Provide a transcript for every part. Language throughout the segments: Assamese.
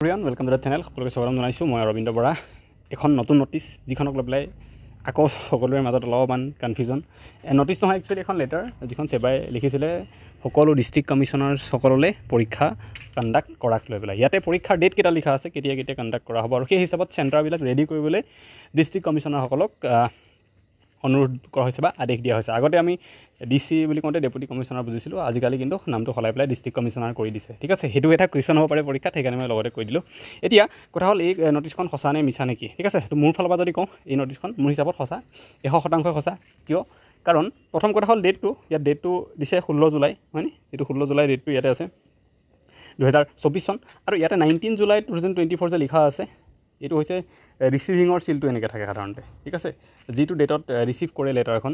everyone welcome to the channel সকলোকে স্বাগতম জনাইছোঁ মই অৰবিন্দ বৰা এখন নতুন নটিছ যিখনক লৈ পেলাই আকৌ সকলোৰে মাজত অলপমান কনফিউজন নটিছ নহয় একচুৱেলি এখন লেটাৰ যিখন সেবাই লিখিছিলে সকলো ডিষ্ট্ৰিক্ট কমিশনাৰ সকললৈ পৰীক্ষা কণ্ডাক্ট কৰাক লৈ পেলাই ইয়াতে পৰীক্ষাৰ ডেট কেইটা লিখা আছে কেতিয়া কেতিয়া কণ্ডাক্ট কৰা হ'ব আৰু সেই হিচাপত চেণ্টাৰবিলাক ৰেডি কৰিবলৈ ডিষ্ট্ৰিক্ট কমিশনাৰসকলক অনুৰোধ কৰা হৈছে বা আদেশ দিয়া হৈছে আগতে আমি ডিসি বুলি কওঁতে ডেপুটি কমিশনাৰ বুজিছিলোঁ আজিকালি কিন্তু নামটো সলাই পেলাই ডিষ্ট্ৰিক্ট কমিশনাৰ কৰি দিছে ঠিক আছে সেইটো এটা কুৱেশ্যন হ'ব পাৰে পৰীক্ষাত সেইকাৰণে মই লগতে কৈ দিলোঁ এতিয়া কথা হ'ল এই নটিছখন সঁচা নে মিছা নেকি ঠিক আছে সেইটো মোৰ ফালৰ পৰা যদি কওঁ এই নটিছখন মোৰ হিচাপত সঁচা 100% সঁচা কিয় কাৰণ প্ৰথম কথা হ'ল ডেটটো ইয়াত ডেটটো দিছে 16 জুলাই হয়নে এইটো 16 জুলাই ডেটটো ইয়াতে আছে 2024 চন আৰু ইয়াতে 19 জুলাই 2024 যে লিখা আছে এইটো হৈছে ৰিচিভিঙৰ সিলটো এনেকৈ থাকে সাধাৰণতে ঠিক আছে যিটো ডেটত ৰিচিভ কৰে লেটাৰখন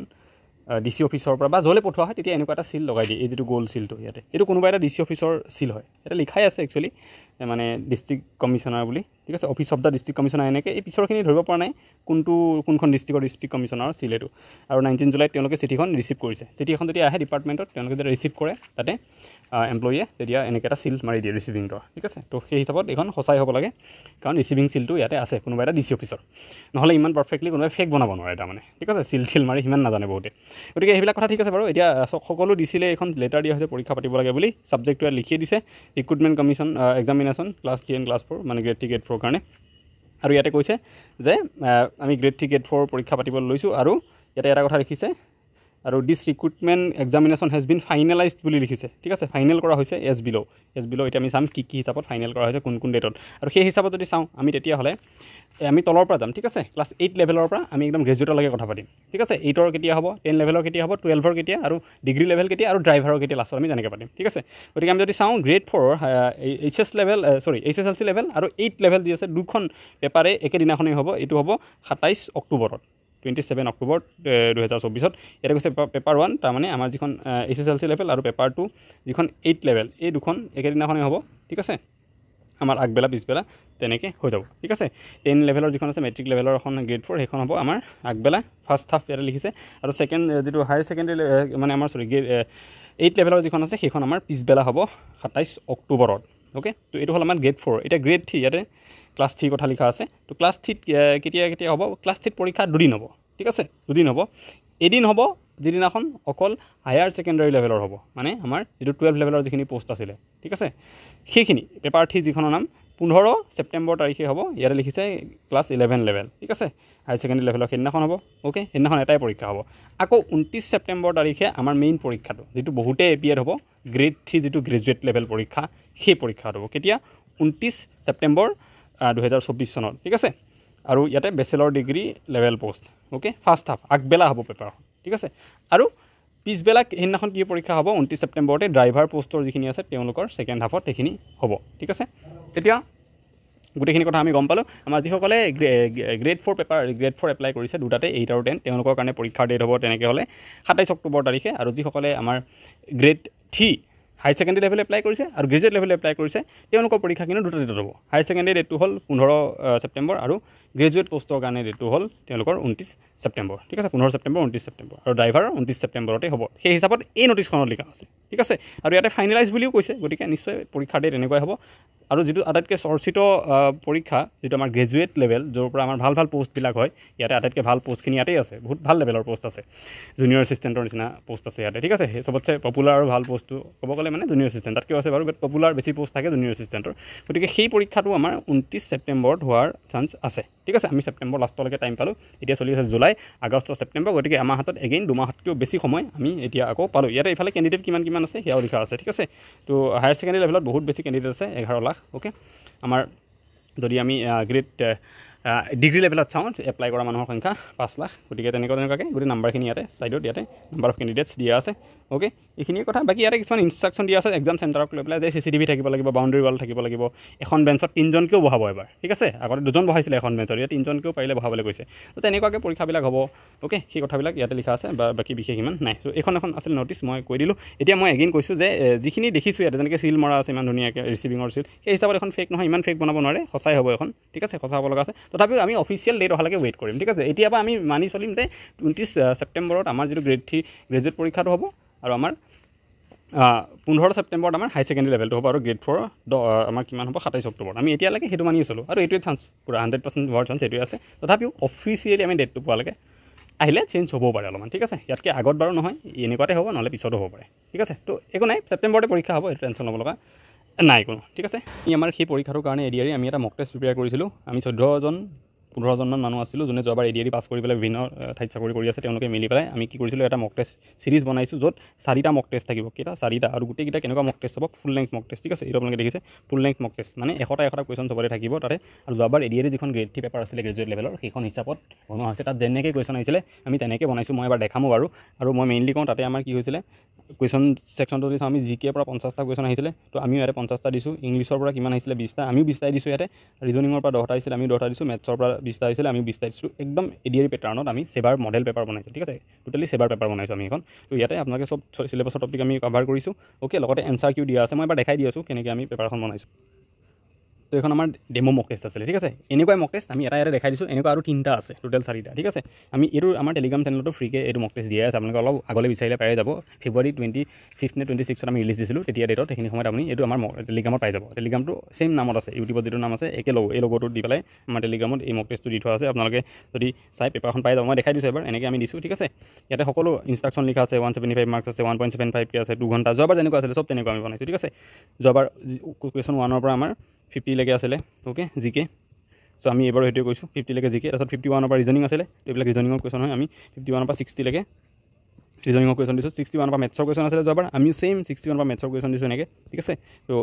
ডিসি অফিচৰ পৰা বা জলে পঠোৱা হয় তেতিয়া এনেকুৱা এটা সিল লগাই দিয়ে এই যেটো গোল সিলটো ইয়াতে এইটো কোনোবা এটা ডিসি অফিচৰ সিল হয় এটা লিখাই আছে একচুয়ালি মানে ডিস্ট্ৰিক্ট কমিশনাৰ বুলি ঠিক আছে office of the district commissioner এনেকৈ এই পিছৰখিনি ধৰিব পৰা নাই কোনখন ডিস্ট্ৰিক্টৰ ডিস্ট্ৰিক্ট কমিশনাৰ সিল এইটো আৰু 19 জুলাইত তেওঁলোকে চিঠিখন ৰিচিভ কৰিছে চিঠিখন যেতিয়া আহে ডিপাৰ্টমেণ্টত তেওঁলোকে যেতিয়া ৰিচিভ কৰে তাতে এমপ্লয়িয়ে তেতিয়া এনেকৈ এটা সিল মাৰি দিয়ে ৰিচিভিংটো ঠিক আছে তো সেই হিচাপত এখন সঁচাই হ'ব লাগে কাৰণ ৰিচিভিং সিলটো ইয়াতে আছে কোনোবা এটা ডিসি অফিচৰ নহ'লে ইমান পাৰফেক্টলি কোনোবাই ফেক বনাব নোৱাৰে তাৰমানে ঠিক আছে সিল মাৰি সিমান নাজানে বহুতে গতিকে এইবিলাক কথা ঠিক আছে বাৰু এতিয়া সকলো দিছিলে এখন লেটাৰ দিয়া হৈছে পৰীক্ষা পাতিব লাগে বুলি সাবজেক্টটো লিখি দিছে recruitment commission examination class 3 class 4 মানে গ্ৰেড 3 গ্ৰেড 4 কাৰণে আৰু ইয়াতে কৈছে যে আমি গ্ৰেড 3 গ্ৰেড 4 পৰীক্ষা পাতিব লৈছোঁ আৰু ইয়াতে এটা কথা লিখিছে আৰু this recruitment examination has been finalised বুলি লিখিছে ঠিক আছে ফাইনেল কৰা হৈছে এছ বিলো এতিয়া আমি চাম কি হিচাপত ফাইনেল কৰা হৈছে কোন ডেটত আৰু সেই হিচাপত যদি চাওঁ আমি তেতিয়াহ'লে আমি তলৰ পৰা যাম ঠিক আছে ক্লাছ 8 লেভেলৰ পৰা আমি একদম গ্ৰেজুৱেটলৈকে কথা পাতিম ঠিক আছে 8ৰ কেতিয়া হ'ব 10 লেভেলৰ কেতিয়া হ'ব 12ৰ কেতিয়া আৰু ডিগ্ৰী লেভেল কেতিয়া আৰু ড্ৰাইভাৰৰ কেতিয়া লাষ্টত আমি তেনেকৈ পাতিম ঠিক আছে গতিকে আমি যদি চাওঁ grade 4 HS level HSLC level আৰু 8 লেভেল যি আছে দুখন পেপাৰে একেদিনাখনেই হ'ব এইটো হ'ব 27 অক্টোবৰত 27 অক্টোবৰ 2024 ইয়াতে কৈছে পেপাৰ 1 তাৰমানে আমাৰ যিখন এইচএছএলচি লেভেল আৰু পেপাৰ 2 যিখন 8 লেভেল এই দুখন একেদিনাখনেই হ'ব ঠিক আছে আমাৰ আগবেলা পিছবেলা তেনেকৈ হৈ যাব ঠিক আছে 10 লেভেলৰ যিখন আছে মেট্ৰিক লেভেলৰ এখন গ্ৰেড 4 সেইখন হ'ব আমাৰ আগবেলা ফাৰ্ষ্ট হাফ ইয়াতে লিখিছে আৰু সেকেন্ড যেটো হায়াৰ সেকেন্ডাৰী মানে আমাৰ 8 লেভেলৰ যিখন আছে সেইখন আমাৰ পিছবেলা হ'ব 27 অক্টোবৰত ওকে তো এইটো হ'ল আমাৰ গ্ৰেড 4 এটা গ্ৰেড 3 ইয়াতে ক্লাছ 3 কথা লিখা আছে তো ক্লাছ 3 কেতিয়া হ'ব ক্লাছ 3 পৰীক্ষা দুদিন হ'ব ঠিক আছে দুদিন হ'ব এদিন হ'ব যিদিনাখন অকল হায়াৰ সেকেন্ডাৰী লেভেলৰ হ'ব মানে আমাৰ যেটো 12 লেভেলৰ যিখিনি পোষ্ট আছিল ঠিক আছে সেইখিনি পেপাৰ 3 যিখনৰ নাম 15 ছেপ্টেম্বৰ তাৰিখে হ'ব ইয়াতে লিখিছে ক্লাছ 11 লেভেল ঠিক আছে হাই সেকেন্ডাৰী লেভেলৰ সেইদিনাখন হ'ব ওকে সেইদিনাখন এটাই পৰীক্ষা হ'ব আকৌ 29 ছেপ্টেম্বৰ তাৰিখে আমাৰ মেইন পৰীক্ষাটো যেটো বহুতে এপিয়াৰ হ'ব গ্ৰেড 3 যেটো গ্ৰেজুৱেট লেভেল পৰীক্ষা সেই পৰীক্ষাটো হ'ব কেতিয়া 29 ছেপ্টেম্বৰ 2024 চনত ঠিক আছে আৰু ইয়াতে bachelor degree level post okay first half আগবেলা হ'ব পেপাৰ ঠিক আছে আৰু পিছবেলা সেইদিনাখন কি পৰীক্ষা হ'ব 29 ছেপ্টেম্বৰতে ড্ৰাইভাৰ পোষ্টৰ যিখিনি আছে তেওঁলোকৰ সেকেন্ড হাফত সেইখিনি হ'ব ঠিক আছে এতিয়া গোটেইখিনি কথা আমি গম পালোঁ আমাৰ যিসকলে গ্ৰেড 4 পেপাৰ গ্ৰেড 4 এপ্লাই কৰিছে দুটাতে 8 আৰু 10 তেওঁলোকৰ কাৰণে পৰীক্ষাৰ ডেট হ'ব তেনেকৈ হ'লে 27 অক্টোবৰ তাৰিখে আৰু যিসকলে আমাৰ গ্ৰেড 3 হাই সেকেন্ডাৰী লেভেল এপ্লাই কৰিছে আৰু গ্ৰেজুৱেট লেভেল এপ্লাই কৰিছে তেওঁলোকৰ পৰীক্ষা কিন্তু দুটা ডেটত হ'ব হাই সেকেন্ডাৰী ডেটটো হ'ল 15 ছেপ্টেম্বৰ আৰু গ্ৰেজুৱেট পোষ্টৰ কাৰণে ডেটটো হ'ল তেওঁলোকৰ 29 ছেপ্টেম্বৰ ঠিক আছে 15 ছেপ্টেম্বৰ 29 ছেপ্টেম্বৰ আৰু ড্ৰাইভাৰ 29 ছেপ্টেম্বৰতে হ'ব সেই হিচাপত এই নটিছখনত লিখা আছে ঠিক আছে আৰু ইয়াতে ফাইনেলাইজ বুলিও কৈছে গতিকে নিশ্চয় পৰীক্ষাৰ ডেট এনেকুৱাই হ'ব আৰু যেটো আটাইতকৈ চৰ্চিত পৰীক্ষা যেটো আমাৰ গ্ৰেজুৱেট লেভেল য'ৰ পৰা আমাৰ ভাল পোষ্টবিলাক হয় ইয়াতে আটাইতকৈ ভাল পোষ্টখিনি ইয়াতেই আছে বহুত ভাল লেভেলৰ পোষ্ট আছে জুনিয়ৰ এছিষ্টেণ্টৰ নিচিনা পোষ্ট আছে ইয়াতে ঠিক আছে চবতছে পপুলাৰ আৰু ভাল পোষ্টটো ক'ব গ'লে মানে জুনিয়ৰ এছিষ্টেণ্ট তাতকৈ আছে বাৰু বাট পপুলাৰ বেছি পোষ্ট থাকে জুনিয়ৰ এছিষ্টেণ্টৰ গতিকে সেই পৰীক্ষাটো আমাৰ 29 ছেপ্টেম্বৰত হোৱাৰ চান্স আছে ঠিক আছে আমি ছেপ্টেম্বৰ লাষ্টলৈকে টাইম পালোঁ এতিয়া চলি আছে জুলাই আগষ্ট ছেপ্টেম্বৰ গতিকে আমাৰ হাতত এগেইন দুমাহতকৈও বেছি সময় আমি এতিয়া আকৌ পালোঁ ইয়াতে ইফালে কেণ্ডিডেট কিমান আছে সেয়াও লিখা আছে ঠিক আছে তো হায়াৰ ছেকেণ্ডাৰী লেভেলত বহুত বেছি কেণ্ডিডেট আছে 11 লাখ ওকে আমাৰ যদি আমি গ্ৰেড ডিগ্ৰী লেভেলত চাওঁ এপ্লাই কৰা মানুহৰ সংখ্যা 5 লাখ গতিকে তেনেকুৱাকৈ গোটেই নাম্বাৰখিনি ইয়াতে ছাইডত ইয়াতে নাম্বাৰ অফ কেণ্ডিডেটছ দিয়া আছে ওকে এইখিনিয়ে কথা বাকী ইয়াতে কিছুমান ইনষ্ট্ৰাকশ্যন দিয়া আছে এক্সাম চেণ্টাৰক লৈ পেলাই যে CCTV থাকিব লাগিব বাউণ্ডেৰী ৱাল থাকিব লাগিব এখন বেঞ্চত 3জনকেও বহাব এবাৰ ঠিক আছে আগতে 2জন বহাইছিলে এখন বেঞ্চত এতিয়া 3জনকেও পাৰিলে বহাবলৈ কৈছে তো তেনেকুৱাকৈ পৰীক্ষাবিলাক হ'ব ওকে সেই কথাবিলাক ইয়াতে লিখা আছে বা বাকী বিশেষ ইমান নাই তো এইখন আছিল নটিছ মই কৈ দিলোঁ এতিয়া মই এগেইন কৈছোঁ যে যিখিনি দেখিছোঁ ইয়াতে যেনেকৈ চিল মৰা আছে ইমান ধুনীয়াকৈ ৰিচিভিঙৰ চিল সেই হিচাপত এখন ফেক নহয় ইমান ফেক বনাব নোৱাৰে সঁচাই হ'ব এখন ঠিক আছে সঁচা হ'ব লগা আছে তথাপিও আমি অফিচিয়েল ডেট অহালৈকে ৱেইট কৰিম ঠিক আছে এতিয়া পৰা আমি মানি চলিম যে 29 ছেপ্টেম্বৰত আমাৰ যেটো গ্ৰেড 3 গ্ৰেজুৱেট পৰীক্ষাটো হ'ব আৰু আমাৰ 15 ছেপ্টেম্বৰত আমাৰ হাই ছেকেণ্ডেৰী লেভেলটো হ'ব আৰু গ্ৰেড 4 আমাৰ কিমান হ'ব 27 অক্টোবৰত আমি এতিয়ালৈকে সেইটো মানি আছিলোঁ আৰু এইটোৱে চান্স পূৰা 100% হোৱাৰ চান্স এইটোৱে আছে তথাপিও অফিচিয়েলি আমি ডেটটো পোৱালৈকে আহিলে চেঞ্জ হ'বও পাৰে অলপমান ঠিক আছে ইয়াতকৈ আগত বাৰু নহয় এনেকুৱাতে হ'ব নহ'লে পিছতো হ'ব পাৰে ঠিক আছে তো একো নাই ছেপ্টেম্বৰতে পৰীক্ষা হ'ব এইটো টেনশ্যন ল'ব লগা নাই কোনো ঠিক আছে আমাৰ সেই পৰীক্ষাটোৰ কাৰণে এডিআৰি আমি এটা মক টেষ্ট প্ৰিপেয়াৰ কৰিছিলোঁ আমি 15জনমান মানুহ আছিলোঁ যোনে যোৱাবাৰ এডিআৰি পাছ কৰি পেলাই বিভিন্ন ঠাইত চাকৰি কৰি আছে তেওঁলোকে মিলি পেলাই আমি কি কৰিছিলোঁ এটা মক টেষ্ট চিৰিজ বনাইছোঁ য'ত 4টা মক টেষ্ট থাকিব কেইটা 4টা আৰু গোটেইকেইটা কেনেকুৱা মক টেষ্ট হ'ব ফুল লেংথ মক টেষ্ট ঠিক আছে এইটো আপোনালোকে দেখিছে ফুল লেংথ মক টেষ্ট মানে 100টা কুৱেশ্যন চবতে থাকিব তাতে আৰু যোৱাবাৰ এডিআৰি যিখন গ্ৰেড 3 পেপাৰ আছিলে গ্ৰেজুৱেট লেভেলৰ সেইখন হিচাপত বনোৱা হৈছে তাত যেনেকৈ কুৱেশ্যন আহিছিলে আমি তেনেকৈ বনাইছোঁ মই এবাৰ দেখামো বাৰু আৰু মই মেইনলি কওঁ তাতে আমাৰ কি হৈছিলে কুৱেশ্যন ছেকশ্যনটো যদি আমি জিকেৰ পৰা 50টা কুৱেশ্যন আহিছিলে তো আমিও ইয়াতে 50টা দিছোঁ ইংলিছৰ পৰা কিমান আহিছিলে 20টা আমিও 20টাই দিছোঁ ইয়াতে ৰিজনিঙৰ পৰা 10টা আহিছিলে আমিও 10টা দিছোঁ মেথছৰ পৰা 20টা আহিছিলে আমিও 20টা দিছোঁ একদম এডিআৰি পেটাৰ্ণত আমি সেবাৰ মডেল পেপাৰ বনাইছোঁ ঠিক আছে টোটেলি সেবাৰ পেপাৰ বনাইছোঁ আমি এখন তো ইয়াতে আপোনালোকে চব চিলেবাছৰ টপিক আমি কভাৰ কৰিছোঁ অ'কে লগতে এনচাৰ কিউ দিয়া আছে মই এবাৰ দেখাই দি আছোঁ কেনেকৈ আমি পেপাৰখন বনাইছোঁ তো এখন আমাৰ ডেমো মক টেষ্ট আছিলে ঠিক আছে এনেকুৱাই মক টেষ্ট আমি এটা ইয়াতে দেখাই দিছোঁ এনেকুৱা আৰু 3টা আছে টোটেল 4টা ঠিক আছে আমি এইটো আমাৰ টেলিগ্ৰাম চেনেলতো ফ্ৰীকৈ এইটো মক টেষ্ট দিয়া আছে আপোনালোকে অলপ আগলৈ বিচাৰিলে পাই যাব ফেব্ৰুৱাৰী 25 নে 26ত আমি ৰিলিজ দিছিলোঁ তেতিয়া ডেটত সেইখিনি সময়ত আপুনি এইটো আমাৰ টেলিগ্ৰামত পাই যাব টেলিগ্ৰামটো ছেইম নামত আছে ইউটিউবত যিটো নাম আছে একে এই লগটো দি পেলাই আমাৰ টেলিগ্ৰামত এই মক টেষ্টটো দি থোৱা আছে আপোনালোকে যদি চাই পেপাৰখন পাই যাব মই দেখাই দিছোঁ এবাৰ এনেকৈ আমি দিছোঁ ঠিক আছে ইয়াতে সকলো ইনষ্ট্ৰাকশ্যন লিখা আছে 175 মাৰ্কছ আছে 1.75 আছে 2 ঘণ্টা যোৱাবাৰ যেনেকুৱা আছিলে চব তেনেকুৱা আমি বনাইছোঁ ঠিক আছে যোৱাবাৰ কুৱেশ্যন 1ৰ পৰা আমাৰ 50লৈকে আছিলে অ'কে জিকে চ' আমি এইবাৰ সেইটোৱে কৈছোঁ 50লৈকে জিকে তাৰপিছত 51ৰ পৰা ৰিজনিং আছিলে এইবিলাক ৰিজনিঙৰ কুৱেশ্যন হয় আমি 51ৰ পৰা 60লৈকে ৰিজনিঙৰ কুৱেশ্যন দিছোঁ 61ৰ পৰা মেথছৰ কুৱেশ্যন আছিলে যোৱাবাৰ আমিও ছেইম 61ৰ পৰা মেথছৰ কুৱেশ্যন দিছোঁ এনেকৈ ঠিক আছে তো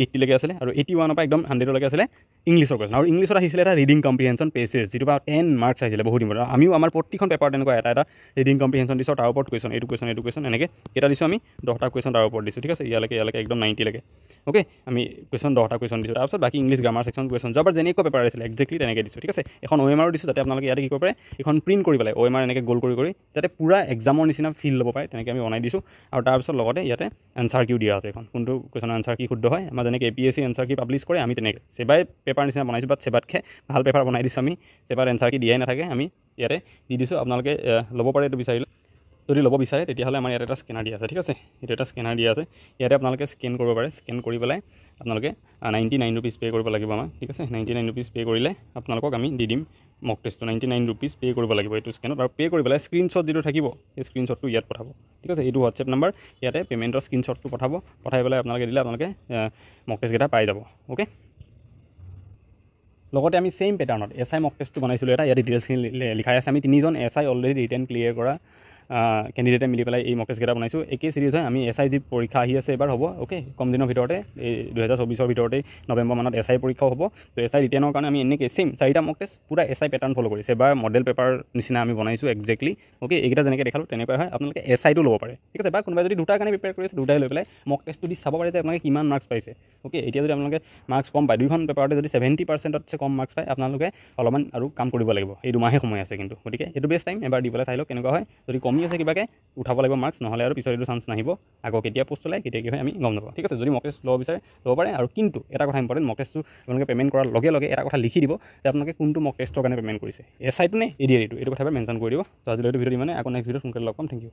80লৈকে আছিলে আৰু 81ৰ পৰা একদম 100লৈকে আছিলে ইংলিছৰ কুৱেশ্যন আৰু ইংলিছত আহিছিলে এটা ৰিডিং কম্প্ৰিহেনশ্যন পেছেজ যিটো পৰা 10 মাৰ্কছ আহিছিলে বহুত দিন আমিও আমাৰ প্ৰতিখন পেপাৰ তেনেকুৱা এটা ৰিডিং কম্প্ৰিহেনশ্যন দিছোঁ তাৰ ওপৰত কুৱেশ্যন এইটো কুৱেশ্যন এনেকৈ কেইটা দিছোঁ আমি 10টা কুৱেশ্যন তাৰ ওপৰত দিছোঁ ঠিক আছে ইয়ালৈকে একদম 90লৈকে অ'কে আমি কুৱেশ্যন 10টা কুৱেশ্যন দিছোঁ তাৰপিছত বাকী ইংলিছ গ্ৰামাৰ ছেকশ্যন কুৱেশ্যন যোৱাবাৰ যেনেকুৱা পেপাৰ আছিলে এক্সেক্টলি তেনেকৈ দিছোঁ ঠিক আছে এখন OMR দিছোঁ যাতে আপোনালোকে ইয়াতে কি কৰিব পাৰে এখন প্ৰিণ্ট কৰি পেলাই OMR এনেকৈ গ'ল কৰি যাতে পূৰা এক্সামৰ নিচিনা ফিল ল'ব পাৰে তেনেকৈ আমি বনাই দিছোঁ আৰু তাৰপিছত লগতে ইয়াতে এনচাৰ কিউ দিয়া আছে এখন কোনটো কুৱেশ্যনৰ এনচাৰ কি শুদ্ধ হয় আমাৰ যেনেকৈ APSC এনচাৰ কি পাব্লিছ কৰে আমি তেনেকৈ সেবাই পেপাৰ নিচিনা বনাইছোঁ বাট সেবাতকৈ ভাল পেপাৰ বনাই দিছোঁ আমি সেবাৰ এনচাৰ কি দিয়াই নাথাকে আমি ইয়াতে দি দিছোঁ আপোনালোকে ল'ব পাৰে এইটো বিচাৰিলে যদি ল'ব বিচাৰে তেতিয়াহ'লে আমাৰ ইয়াত এটা স্কেনাৰ দিয়া আছে ঠিক আছে এইটো এটা স্কেনাৰ দিয়া আছে ইয়াতে আপোনালোকে স্কেন কৰিব পাৰে স্কেন কৰি পেলাই আপোনালোকে 99 ৰুপিজ পে' কৰিব লাগিব আমাক ঠিক আছে 99 ৰুপিজ পে' কৰিলে আপোনালোকক আমি দি দিম মক টেষ্টটো 99 ৰুপিজ পে' কৰিব লাগিব এইটো স্কেনত আৰু পে' কৰি পেলাই স্ক্ৰীনশ্বট যিটো থাকিব সেই স্ক্ৰীনশ্বটটো ইয়াত পঠাব ঠিক আছে এইটো হোৱাটছএপ নাম্বাৰ ইয়াতে পে'মেণ্টৰ স্ক্ৰীনশ্বটটো পঠাই পেলাই আপোনালোকে দিলে আপোনালোকে মক টেষ্টকেইটা পাই যাব অ'কে লগতে আমি ছেইম পেটাৰ্ণত SI মক টেষ্টটো বনাইছিলোঁ এটা ইয়াত ডিটেইলছখিনি লিখাই আছে আমি 3জন SI অলৰেডি ৰিটেন ক্লিয়াৰ কৰা কেণ্ডিডেটে মিলি পেলাই এই মক টেষ্টকেইটা বনাইছোঁ একেই চিৰিজ হয় আমি SI যি পৰীক্ষা আহি আছে এবাৰ হ'ব অ'কে কম দিনৰ ভিতৰতে এই 2024ৰ ভিতৰতে নৱেম্বৰ মানত SI পৰীক্ষাও হ'ব তো SI ৰিটেনৰ কাৰণে আমি এনেকৈ ছেইম 4টা মক টেষ্ট পূৰা SI পেটাৰ্ণ ফ'ল' কৰিছে এবাৰ মডেল পেপাৰ নিচিনা আমি বনাইছোঁ এক্সেক্টলি অ'কে এইকেইটা যেনেকৈ দেখালোঁ তেনেকুৱাই হয় আপোনালোকে SIটো ল'ব পাৰে ঠিক আছে বা কোনোবাই যদি দুটাৰ কাৰণে প্ৰিপেয়াৰ কৰিছে দুটাই লৈ পেলাই মক টেষ্টটো দি চাব পাৰে যে আপোনালোকে কিমান মাৰ্কছ পাইছে অ'কে এতিয়া যদি আপোনালোকে মাৰ্কছ কম পায় দুইখন পেপাৰতে যদি 70%তকৈ কম মাৰ্কছ পায় আপোনালোকে অলপমান আৰু কাম কৰিব লাগিব এই দুমাহে সময় আছে কিন্তু গতিকে এইটো বেষ্ট টাইম এবাৰ দি পেলাই চাই লওক কেনেকুৱা হয় যদি কমি আছে কিবাকৈ উঠাব লাগিব মাৰ্কছ নহ'লে আৰু পিছত এইটো চান্স নাহিব আকৌ কেতিয়া পোষ্ট ওলায় কেতিয়া কি হয় আমি গম নাপাওঁ ঠিক আছে যদি মক টেষ্ট ল'ব বিচাৰে ল'ব পাৰে আৰু কিন্তু এটা কথা ইম্পৰ্টেণ্ট মক টেষ্টটো আপোনালোকে পে'মেণ্ট কৰাৰ লগে লগে এটা কথা লিখি দিব যে আপোনালোকে কোনটো মক টেষ্টৰ কাৰণে পে'মেণ্ট কৰিছে SIটো নে ADRIটো এইটো কথা এবাৰ মেনশ্যন কৰি দিব তো আজিলৈ ভিডিঅ'টো ইমানে আকৌ নেক্সট ভিডিঅ'ত সোনকালে লগ পাম থেংক ইউ